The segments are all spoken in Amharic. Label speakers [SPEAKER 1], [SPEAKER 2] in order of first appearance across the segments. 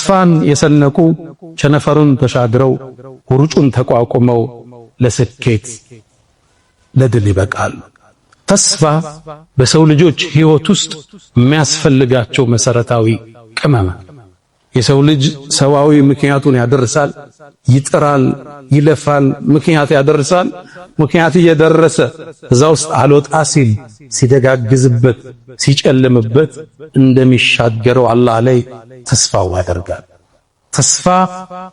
[SPEAKER 1] ተስፋን የሰነቁ ቸነፈሩን ተሻግረው ውርጩን ተቋቁመው ለስኬት ለድል ይበቃሉ። ተስፋ በሰው ልጆች ሕይወት ውስጥ የሚያስፈልጋቸው መሰረታዊ ቅመም። የሰው ልጅ ሰዋዊ ምክንያቱን ያደርሳል፣ ይጥራል፣ ይለፋል፣ ምክንያት ያደርሳል። ምክንያት እየደረሰ እዛ ውስጥ አልወጣ ሲል ሲደጋግዝበት ሲጨልምበት እንደሚሻገረው አላህ ላይ ተስፋው ያደርጋል። ተስፋ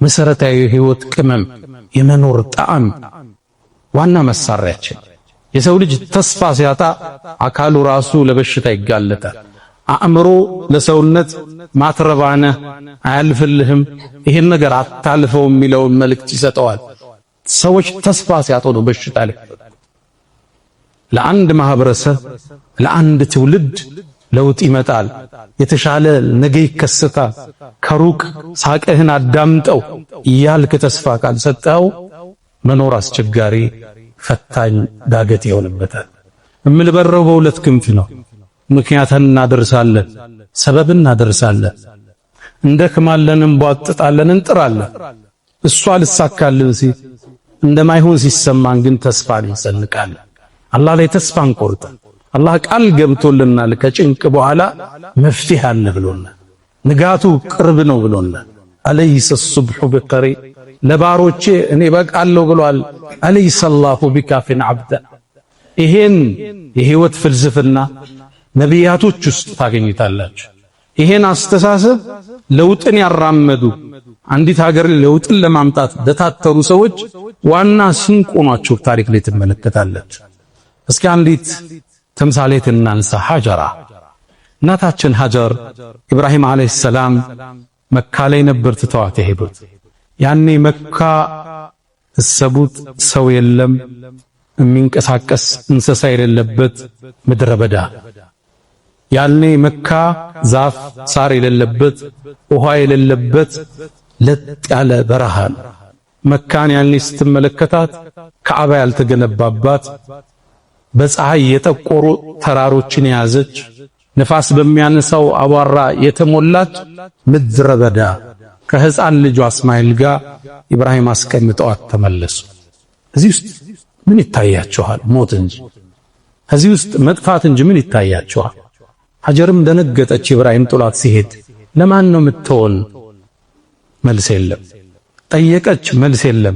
[SPEAKER 1] መሰረታዊ የሕይወት ቅመም፣ የመኖር ጣዕም ዋና መሳሪያችን። የሰው ልጅ ተስፋ ሲያጣ አካሉ ራሱ ለበሽታ ይጋለጣል። አእምሮ ለሰውነት ማትረባነ አያልፍልህም፣ ይሄን ነገር አታልፈው የሚለውን መልእክት ይሰጠዋል። ሰዎች ተስፋ ሲያጡ ነው በሽታ ላይ። ለአንድ ማህበረሰብ ለአንድ ትውልድ ለውጥ ይመጣል፣ የተሻለ ነገ ይከሰታል። ከሩቅ ሳቅህን አዳምጠው እያልክ ተስፋ ካልሰጠው መኖር አስቸጋሪ ፈታኝ ዳገት ይሆንበታል። እምልበረው በሁለት ክንፍ ነው። ምክንያትን እናደርሳለን፣ ሰበብን እናደርሳለን፣ እንደክማለን፣ እንቧጥጣለን፣ እንጥራለን። እሷ ልሳካልን ሲል እንደማይሆን ሲሰማን ግን ተስፋን እንሰንቃለን። አላህ ላይ ተስፋ እንቆርጣለን። አላህ ቃል ገብቶልናል፣ ከጭንቅ በኋላ መፍትሄ አለ ብሎናል። ንጋቱ ቅርብ ነው ብሎናል። አለይሰ ሱብሑ ቢቀሪብ ለባሮቼ እኔ በቃለሁ ብሏል። አለይሰ አላሁ ቢካፊን ዐብደ። ይሄን የህይወት ፍልስፍና ነቢያቶች ውስጥ ታገኙታላችሁ። ይሄን አስተሳሰብ ለውጥን ያራመዱ አንዲት ሀገር ለውጥን ለማምጣት ለታተሩ ሰዎች ዋና ስንቅ ሆኗቸው ታሪክ ላይ ትመለከታላችሁ። እስኪ አንዲት ተምሳሌት እናንሳ። ሀጀራ እናታችን ሀጀር ኢብራሂም አለይሂ ሰላም መካ ላይ ነበር ትተዋት የሄዱት። ያኔ መካ እሰቡት ሰው የለም፣ የሚንቀሳቀስ እንስሳ የሌለበት ምድረ በዳ። ያኔ መካ ዛፍ ሳር የሌለበት ውሃ የሌለበት ለጥ ያለ በረሃ ነው። መካን ያኔ ስትመለከታት ካዕባ ያልተገነባባት በፀሐይ የጠቆሩ ተራሮችን የያዘች ነፋስ በሚያነሳው አቧራ የተሞላች ምድረ በዳ ከህፃን ልጇ እስማኤል ጋር ኢብራሂም አስቀምጠዋት ተመለሱ። እዚህ ውስጥ ምን ይታያችኋል? ሞት እንጂ እዚህ ውስጥ መጥፋት እንጂ ምን ይታያችኋል? ሀጀርም ደነገጠች። ኢብራሂም ጥሏት ሲሄድ ለማን ነው የምትሆን? መልስ የለም። ጠየቀች፣ መልስ የለም።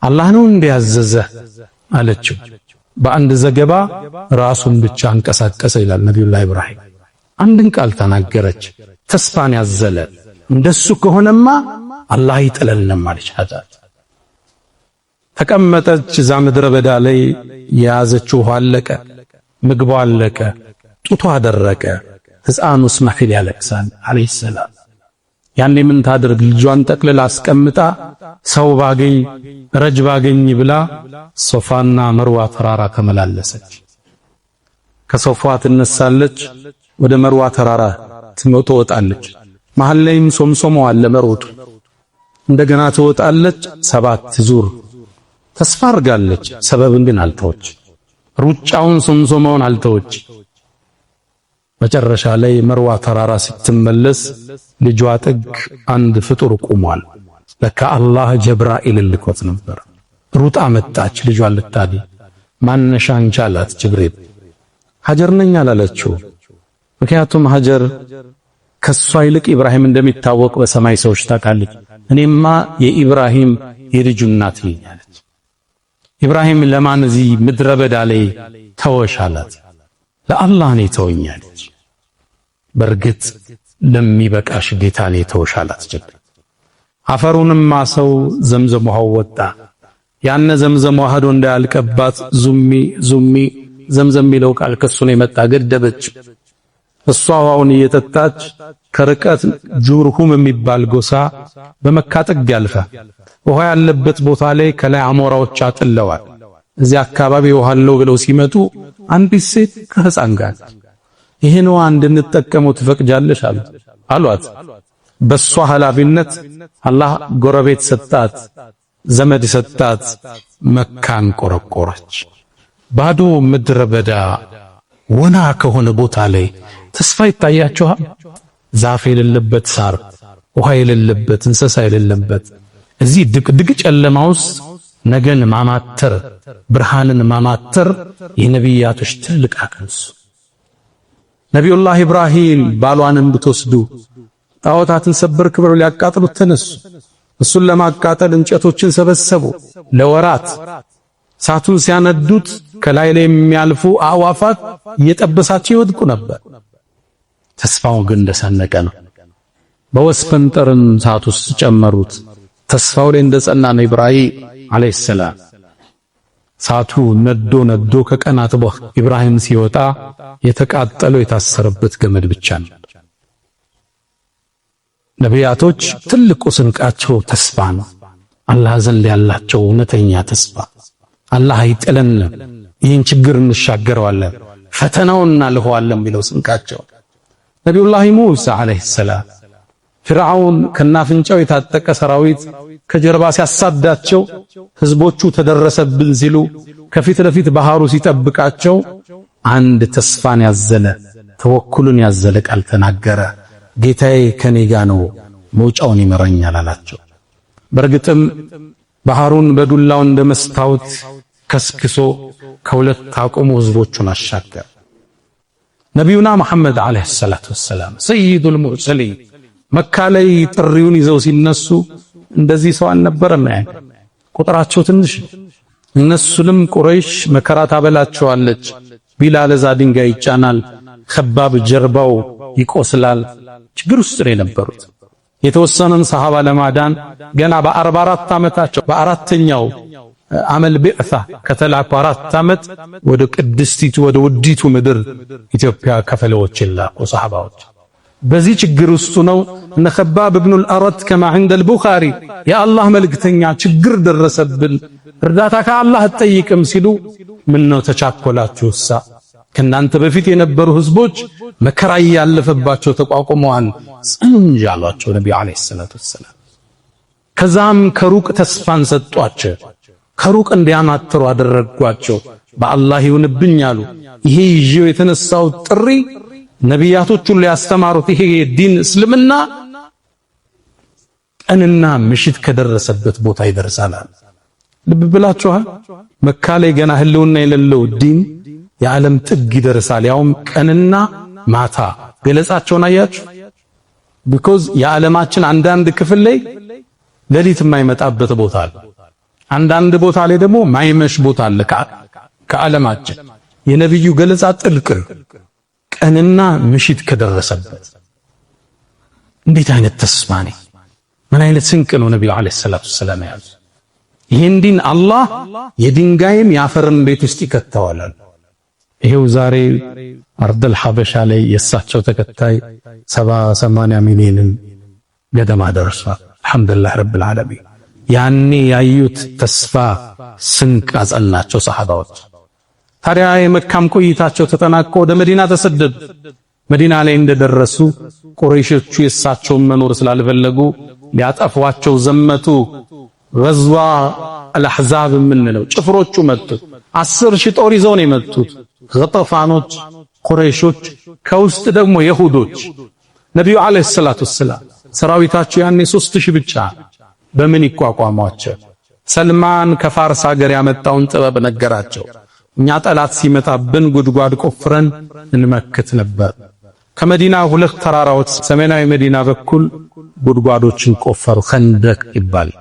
[SPEAKER 1] አላህ ነው እንዲያዘዘ አለችው። በአንድ ዘገባ ራሱን ብቻ አንቀሳቀሰ ይላል ነብዩላህ ኢብራሂም። አንድን ቃል ተናገረች፣ ተስፋን ያዘለ እንደሱ ከሆነማ አላህ ይጥለንም አለች። ሀጀር ተቀመጠች። እዛ ምድረ በዳ ላይ የያዘችው ውሃ አለቀ፣ ምግቧ አለቀ፣ ጡቷ ደረቀ። ሕፃኑ እስማኤል ያለቅሳል አለይሂ ሰላም። ያኔ ምን ታድርግ? ልጇን ጠቅልላ አስቀምጣ ሰው ባገኝ ረጅ ባገኝ ብላ ሶፋና መርዋ ተራራ ተመላለሰች። ከሶፋ ትነሳለች፣ ወደ መርዋ ተራራ ትወጣለች። መሃል ላይም ሶምሶሞ አለ መሮጡ። እንደገና ትወጣለች 7 ዙር ተስፋ አርጋለች። ሰበብን ግን አልተወች። ሩጫውን ሶምሶሞውን አልተወች። መጨረሻ ላይ መርዋ ተራራ ስትመለስ ልጇ ጥግ አንድ ፍጡር ቆሟል። ለካ አላህ ጀብራኢል ልኮት ነበር። ሩጣ መጣች ልጇን ልታድን። ማነሻ አንቺ አላት ጅብሪል። ሀጀር ነኝ አላለችው። ምክንያቱም ሀጀር ከሷ ይልቅ ኢብራሂም እንደሚታወቅ በሰማይ ሰዎች ታውቃለች። እኔማ የኢብራሂም የልጁ እናት ነኝ አለች። ኢብራሂም ለማን እዚህ ምድረ በዳ ላይ ተወሽ አላት። ለአላህ ነው ተወኛለች። በርግጥ ለሚበቃሽ ጌታ ነው ተወሽ አላት። አፈሩንም ማሰው ዘምዘም ውሃው ወጣ። ያነ ዘምዘም ዋህዶ እንዳያልቀባት ዙሚ ዙሚ ዘምዘም የሚለው ቃል ከሱ ነው የመጣ። ገደበች። እሷ ውሃውን እየጠጣች ከርቀት ጁርሁም የሚባል ጎሳ በመካ ጥግ ያልፈ ውሃ ያለበት ቦታ ላይ ከላይ አሞራዎች አጥለዋል። እዚህ አካባቢ ውሃ አለው ብለው ሲመጡ አንዲት ሴት ከሕፃን ጋር ይሄን ውሃ እንድንጠቀመው ትፈቅጃለሽ አሏት። በሷ ኃላፊነት አላህ ጎረቤት ሰጣት፣ ዘመድ ሰጣት። መካን ቆረቆረች። ባዶ ምድረ በዳ ወና ከሆነ ቦታ ላይ ተስፋ ይታያችኋል? ዛፍ የሌለበት ሳር፣ ውሃ የሌለበት እንስሳ የሌለበት እዚህ ድቅድቅ ጨለማ ውስጥ ነገን ማማተር ብርሃንን ማማተር የነቢያቶች ትልቅ አቅም። ነቢዩላህ ኢብራሂም ባሏንም ብትወስዱ ጣዖታትን ሰበርክ ብለው ሊያቃጥሉት ተነሱ። እሱን ለማቃጠል እንጨቶችን ሰበሰቡ ለወራት። እሳቱን ሲያነዱት ከላይ ላይ የሚያልፉ አዕዋፋት እየጠበሳቸው ይወድቁ ነበር። ተስፋው ግን እንደሰነቀ ነው። በወስፈንጠርን እሳት ውስጥ ጨመሩት። ተስፋው ላይ እንደጸና ነው ኢብራሂም አለይሂ ሰላም። እሳቱ ነዶ ከቀናት በኋላ ኢብራሂም ሲወጣ የተቃጠለው የታሰረበት ገመድ ብቻ ነው። ነቢያቶች ትልቁ ስንቃቸው ተስፋ ነው። አላህ ዘንድ ያላቸው እውነተኛ ተስፋ አላህ አይጥለንም፣ ይህን ችግር እንሻገረዋለን፣ ፈተናውን እናልፈዋለን ቢለው ስንቃቸው። ነቢዩላህ ሙሳ አለይሂ ሰላም ፍርዓውን ከናፍንጫው የታጠቀ ሰራዊት ከጀርባ ሲያሳዳቸው ህዝቦቹ ተደረሰብን ሲሉ ከፊት ለፊት ባህሩ ሲጠብቃቸው አንድ ተስፋን ያዘለ ተወኩልን ያዘለ ቃል ተናገረ። ጌታዬ ከኔ ጋር ነው፣ መውጫውን ይመረኛል አላቸው። በእርግጥም ባህሩን በዱላው እንደመስታወት ከስክሶ ከሁለት አቆሙ ህዝቦቹን አሻገረ። ነቢዩና መሐመድ አለይሂ ሰላቱ ወሰላም ሰይዱል ሙርሰሊን መካ ላይ ጥሪውን ይዘው ሲነሱ እንደዚህ ሰው አልነበረም። ቁጥራቸው ትንሽ እነሱንም ቁረይሽ መከራ ታበላቸዋለች። ቢላል እዛ ድንጋይ ይጫናል፣ ከባብ ጀርባው ይቆስላል። ችግር ውስጥ ነው የነበሩት። የተወሰነን ሰሃባ ለማዳን ገና በ44 ዓመታቸው በአራተኛው አመል ቢዕሳ ከተላኩ 4 ዓመት ወደ ቅድስቲቱ ወደ ውዲቱ ምድር ኢትዮጵያ ከፈለዎች ላኩ ሰሃባዎች። በዚህ ችግር ውስጥ ነው እነ ኸባብ ኢብኑ አልአረድ ከማ عند البخاري የአላህ መልእክተኛ ችግር ደረሰብን እርዳታ ከአላህ አትጠይቅም ሲሉ ምን ነው ተቻኮላችሁሳ? ከናንተ በፊት የነበሩ ህዝቦች መከራ ያለፈባቸው ተቋቁመዋል ጽንጅ አሏቸው ነብዩ አለይሂ ሰላቱ ወሰላም። ከዛም ከሩቅ ተስፋን ሰጧቸው፣ ከሩቅ እንዲያማትሩ አደረጓቸው። በአላህ ይሁንብኝ አሉ። ይሄ ይዤው የተነሳው ጥሪ ነቢያቶች ሁሉ ያስተማሩት ይሄ ዲን እስልምና ቀንና ምሽት ከደረሰበት ቦታ ይደርሳል። ልብ ብላችኋል። መካ ላይ ገና ህልውና የሌለው ዲን የዓለም ጥግ ይደርሳል፣ ያውም ቀንና ማታ። ገለጻቸውን አያችሁ? because የዓለማችን አንዳንድ ክፍል ላይ ሌሊት የማይመጣበት ቦታ አለ፣ አንዳንድ ቦታ ላይ ደግሞ ማይመሽ ቦታ አለ። ከዓለማችን የነብዩ ገለጻ ጥልቅ ቀንና ምሽት ከደረሰበት እንዴት አይነት ተስፋ ነው! ምን አይነት ስንቅ ነው ነብዩ አለይሂ ሰላቱ ሰላም ያዙ። ይሄን ዲን አላህ የድንጋይም ያፈርን ቤት ውስጥ ይከተዋል። ይሄው ዛሬ አርደል ሐበሻ ላይ የሳቸው ተከታይ 70-80 ሚሊዮን ገደማ ደርሷል። አልহামዱሊላህ ረብል ዓለሚን። ያኔ ያዩት ተስፋ ስንቅ አጸናቸው ሰሃባዎች። ታዲያ የመካም ቆይታቸው ተጠናቆ ወደ መዲና ተሰደዱ። መዲና ላይ እንደደረሱ ቁረይሾቹ የሳቸውን መኖር ስላልፈለጉ ሊያጠፏቸው ዘመቱ። ገዝዋ አልአሕዛብ የምንለው ጭፍሮቹ መጡ። 10,000 ጦር ይዘው ነው የመጡት። ገጠፋኖች፣ ቁረይሾች፣ ከውስጥ ደግሞ ይሁዶች። ነብዩ አለይሂ ሰላቱ ወሰላም ሰራዊታቸው ያኔ 3000 ብቻ በምን ይቋቋሟቸው? ሰልማን ከፋርስ ሀገር ያመጣውን ጥበብ ነገራቸው። እኛ ጠላት ሲመጣብን ጉድጓድ ቆፍረን እንመክት ነበር። ከመዲና 2 ተራራዎች ሰሜናዊ መዲና በኩል ጉድጓዶችን ቆፈሩ፣ ኸንደቅ ይባላል።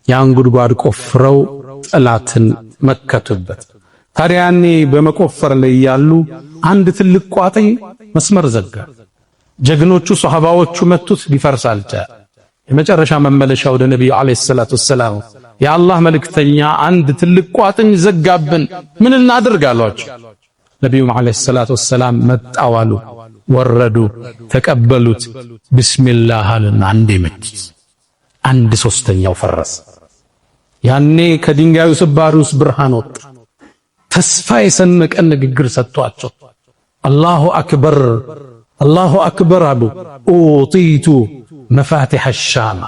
[SPEAKER 1] ያን ጉድጓድ ቆፍረው ጠላትን መከቱበት። ታዲያ ያኔ በመቆፈር ላይ ያሉ አንድ ትልቅ ቋጥኝ መስመር ዘጋ። ጀግኖቹ ሷሃባዎቹ መቱት፣ ሊፈርስ አልቻለም። የመጨረሻ መመለሻ ወደ ነብዩ አለይሂ ሰላቱ ወሰላም የአላህ መልእክተኛ አንድ ትልቅ ቋጥኝ ዘጋብን፣ ምን እናድርግ አሏቸው። ነብዩ አለይሂ ሰላቱ ወሰላም መጣዋሉ፣ ወረዱ፣ ተቀበሉት። ቢስሚላህ አሉና አንዴ መቱት፣ 1/3ኛው ፈረሰ። ያኔ ከድንጋዩ ስባሪ ውስጥ ብርሃን ወጣ። ተስፋ የሰነቀ ንግግር ሰጥቷቸው አላሁ አክበር አላሁ አክበር አሉ። ኡጢቱ መፋቲሐ ሻም፣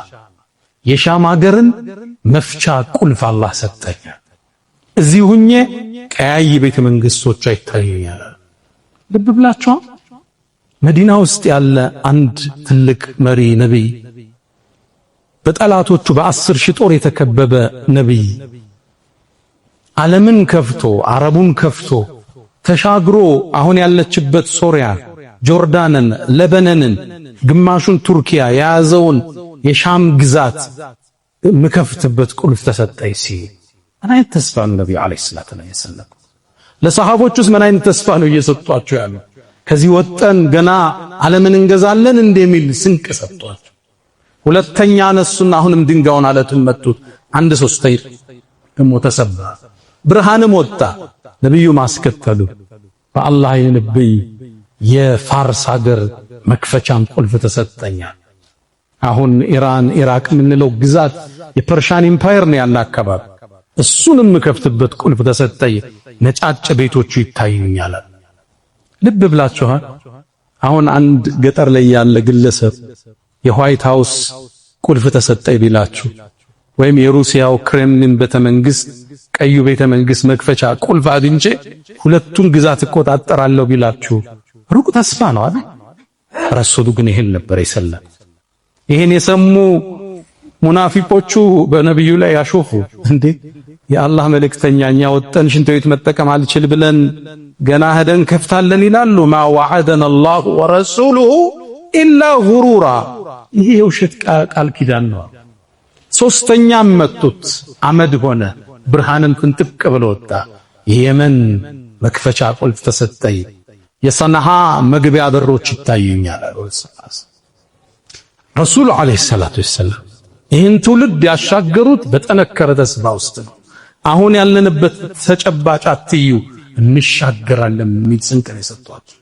[SPEAKER 1] የሻም ሀገርን መፍቻ ቁልፍ አላህ ሰጠኝ። እዚህ ሁኜ ቀያይ ቤተ መንግስቶች አይታዩኛል። ልብ ብላችሁ መዲና ውስጥ ያለ አንድ ትልቅ መሪ ነብይ በጠላቶቹ በ10 ሺህ ጦር የተከበበ ነብይ ዓለምን ከፍቶ አረቡን ከፍቶ ተሻግሮ አሁን ያለችበት ሶሪያ፣ ጆርዳንን፣ ለበነንን፣ ግማሹን ቱርኪያ የያዘውን የሻም ግዛት ምከፍትበት ቁልፍ ተሰጠኝ ሲል ምን አይነት ተስፋ ነው ነብዩ አለይሂ ሰላቱ ወሰለም? ለሰሃቦቹስ ምን አይነት ተስፋ ነው እየሰጧቸው ያለው? ከዚህ ወጠን ገና ዓለምን እንገዛለን እንደሚል ስንቅ ሰጧቸው። ሁለተኛ ነሱና አሁንም ድንጋዩን አለቱን መቱት። አንድ ሶስተኛ ደሞ ተሰበረ። ብርሃንም ወጣ። ነብዩ ማስከተሉ በአላህ የነብይ የፋርስ ሀገር መክፈቻን ቁልፍ ተሰጠኛ። አሁን ኢራን ኢራቅ የምንለው ግዛት የፐርሻን ኢምፓየር ነው ያለ አካባቢ። እሱንም ምከፍትበት ቁልፍ ተሰጠኝ። ነጫጭ ቤቶቹ ይታዩኛል። ልብ ብላችኋል? አሁን አንድ ገጠር ላይ ያለ ግለሰብ የዋይት ሃውስ ቁልፍ ተሰጠኝ ቢላችሁ ወይም የሩሲያው ክሬምሊን ቤተመንግስት ቀዩ ቤተመንግስት መክፈቻ ቁልፍ አግኝቼ ሁለቱን ግዛት እቆጣጠራለሁ ቢላችሁ ሩቅ ተስፋ ነው አይደል? ረሱሉ ግን ይሄን ነበር የሰለም። ይሄን የሰሙ ሙናፊቆቹ በነብዩ ላይ ያሾፉ። እንዴ የአላህ መልእክተኛ እኛ ወጠን ሽንት ቤት መጠቀም አልችል ብለን ገና ሄደን ከፍታለን ይላሉ። ማ ወዐደና አላሁ ወረሱሉሁ ኢላ ጉሩራ። ይሄ የውሸት ቃል ኪዳን ነው። ሶስተኛም መጡት፣ አመድ ሆነ፣ ብርሃንን ፍንጥቅ ብሎ ወጣ። የየመን መክፈቻ ቁልፍ ተሰጠኝ። የሰነሃ መግቢያ በሮች ይታዩኛል። ረሱሉ አለይሂ ሰላቱ ወሰላም ይህን ትውልድ ያሻገሩት በጠነከረ ተስፋ ውስጥ ነው። አሁን ያለንበት ተጨባጭ አትዩ እንሻገራለን የሚል ስንቅ ነው የሰጧቸው።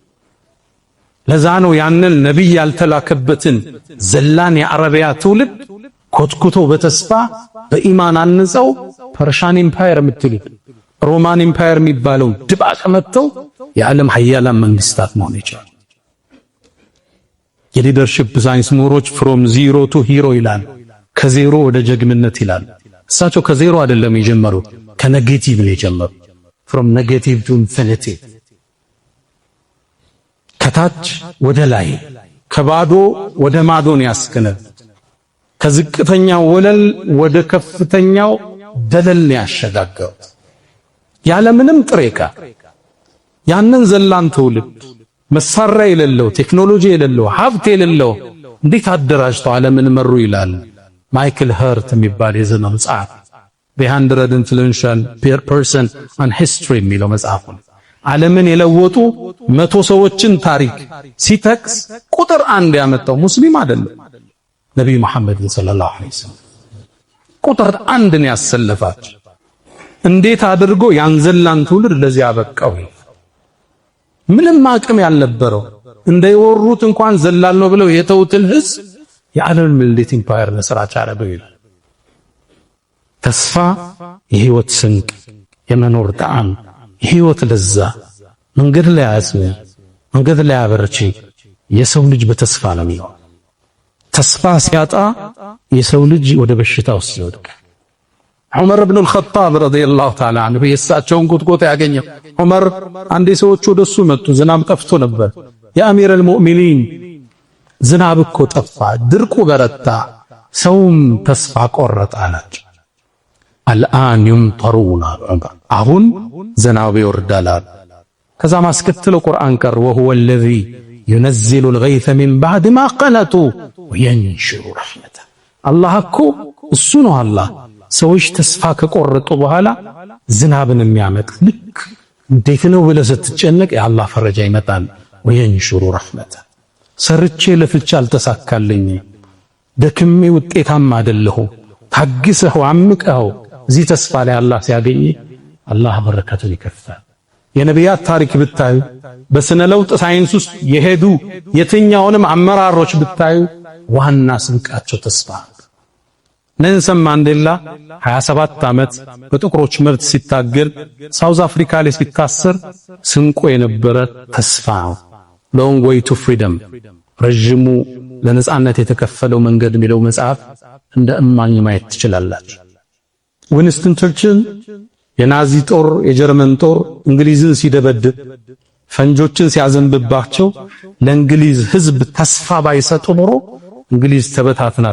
[SPEAKER 1] ለዛ ነው ያንን ነብይ ያልተላከበትን ዘላን የአረቢያ ትውልድ ኮትኩቶ በተስፋ በኢማን አንጸው ፐርሻን ኢምፓየር የምትሉት ሮማን ኢምፓየር የሚባለው ድባቅ መጥተው የዓለም ሀያላን መንግስታት መሆን ይችላል። የሊደርሺፕ ሳይንስ ምሁሮች ፍሮም ዚሮ ቱ ሂሮ ይላል። ከዜሮ ወደ ጀግንነት ይላል። እሳቸው ከዜሮ አይደለም የጀመሩ ከኔጌቲቭ ነው የጀመሩ። ፍሮም ኔጌቲቭ ቱ ኢንፊኒቲ፣ ከታች ወደ ላይ ከባዶ ወደ ማዶን ያስከነ ከዝቅተኛው ወለል ወደ ከፍተኛው ደለል ያሸጋገሩት ያለምንም ጥሬቃ። ያንን ዘላን ትውልድ መሳሪያ የሌለው ቴክኖሎጂ የሌለው ሀብት የሌለው እንዴት አደራጅተው ዓለምን መሩ ይላል ማይክል ኸርት የሚባል የዘመኑ ጸሐፊ the 100 influential person on history የሚለው መጽሐፉ ዓለምን የለወጡ 100 ሰዎችን ታሪክ ሲጠቅስ ቁጥር 1 ያመጣው ሙስሊም አይደለም ነብዩ መሐመድ ሰለላሁ ዐለይሂ ወሰለም ቁጥር 1 ነው ያሰለፋቸው። እንዴት አድርጎ ያንዘላን ትውልድ ለዚህ ያበቃው? ምንም አቅም ያልነበረው እንደየወሩት እንኳን ዘላል ነው ብለው የተውትን ህዝብ የዓለም ሚሊቴሪ ኢምፓየር መስራች አረበው ይላል። ተስፋ የህይወት ስንቅ፣ የመኖር ጣዕም፣ የህይወት ለዛ መንገድ ላይ ያዝም መንገድ ላይ ያበርቺ። የሰው ልጅ በተስፋ ነው የሚሆነው። ተስፋ ሲያጣ የሰው ልጅ ወደ በሽታ ውስጥ ይወድቃል። ዑመር ኢብኑ አልኸጣብ ረዲየላሁ ተዓላ ዐንሁ የእሳቸውን ቁጥቁጥ ያገኘው ዑመር አንዴ ሰዎች ወደሱ መጡ። ዝናብ ጠፍቶ ነበር። የአሚረል ሙእሚኒን ዝናብ እኮ ጠፋ፣ ድርቁ በረታ፣ ሰውም ተስፋ ቆረጠ አላቸው። አልአን ይምጠሩና አሁን ዝናብ ይወርዳል። ከዛ ማስከተለው ቁርአን ቀር ወሁወ الذي ينزل الغيث من بعد ما قنطوا وينشر رحمته። አላህ እኮ እሱ ነው። አላህ ሰዎች ተስፋ ከቆረጡ በኋላ ዝናብን የሚያመጣ ልክ እንዴት ነው ብለህ ስትጨነቅ የአላህ ፈረጃ ይመጣል። ወየንሽሩ ረህመተ ሰርቼ ለፍቼ አልተሳካልኝ፣ ደክሜ ውጤታማ አይደለሁም፣ ታግሰህ አምቀህ እዚህ ተስፋ ላይ አላህ ሲያገኝ አላህ በረከቱን ይከፍታል። የነቢያት ታሪክ ብታዩ በስነ ለውጥ ሳይንስ ውስጥ የሄዱ የትኛውንም አመራሮች ብታዩ ዋና ስንቃቸው ተስፋ። ኔልሰን ማንዴላ 27 ዓመት በጥቁሮች መብት ሲታገል ሳውዝ አፍሪካ ላይ ሲታሰር ስንቆ የነበረ ተስፋ ነው። ሎንግ ዌይ ቱ ፍሪደም ረጅሙ ለነጻነት የተከፈለው መንገድ የሚለው መጽሐፍ እንደ እማኝ ማየት ትችላላችሁ። ዊንስተን ቸርችል የናዚ ጦር የጀርመን ጦር እንግሊዝን ሲደበድብ ፈንጆችን ሲያዘንብባቸው ለእንግሊዝ ህዝብ ተስፋ ባይሰጡ ኖሮ እንግሊዝ ተበታትና